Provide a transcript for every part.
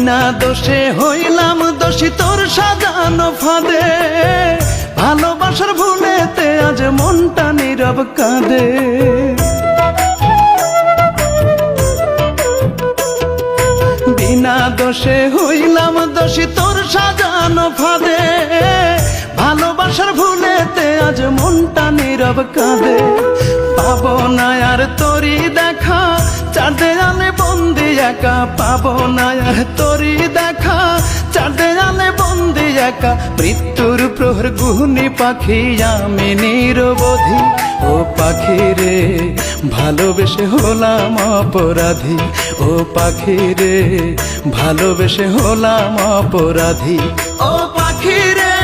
বিনা দোষে হইলাম দোষী তোর সাজানো ফাঁদে, ভালোবাসার ভুলেতে আজ মনটা নীরব কাঁদে। বিনা দোষে হইলাম দোষী তোর সাজানো ফাঁদে, ভালোবাসার ভুলেতে আজ মনটা নীরব কাঁদে। পাবো না আর তোরি দেখা, চার দেয়ালে বন্দি একা, পাবো না আর তোরি দেখা, চার দেয়ালে বন্দি একা। মৃত্যুর প্রহর গুহনি পাখি আমি নিরবধি, ও পাখি রে ভালোবেসে হলাম অপরাধী, ও পাখি রে ভালোবেসে হলাম অপরাধী, ও পাখি রে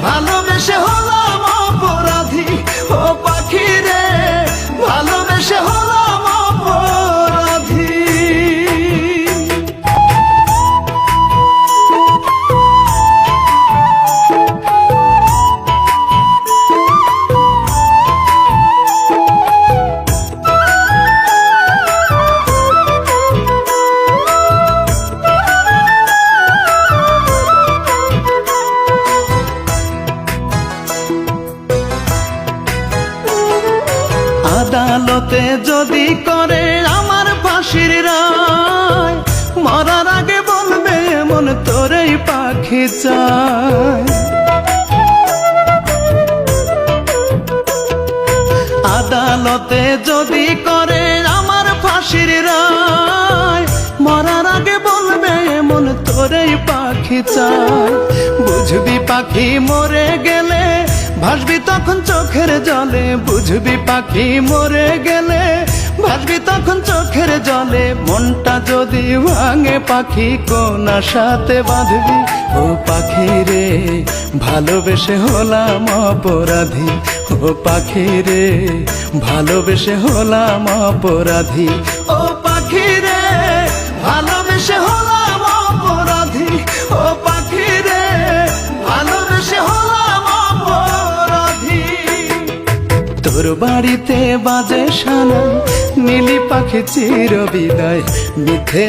ভালোবেসে হলাম অপরাধী, ও পাখি রে ভালোবেসে হলাম অপরাধী। আদালতে যদি করে আমার ফাঁসির রায়, মরার আগে বলবে এমন তোরেই পাখি চায়। আদালতে যদি করে আমার ফাঁসির রায়, মরার আগে বলবে এমন তোরেই পাখি চায়। বুঝবি পাখি মরে গেলে ভাসবি তখন চোখের জলে, বুঝবি পাখি মরে গেলে ভাসবি তখন চোখের জলে। মনটা যদি ভাঙে পাখি কোন আশাতে বাঁধবি, ও পাখি রে ভালোবেসে হলাম অপরাধী, ও পাখি রে ভালোবেসে হলাম অপরাধী, ও পাখি রে ভালোবেসে হলাম অপরাধী, ও পাখি রে ভালোবেসে হলাম অপরাধী। তোর বাড়িতে বাজে সানাই, নীলি পাখি চির বিদায়, মিথ্যে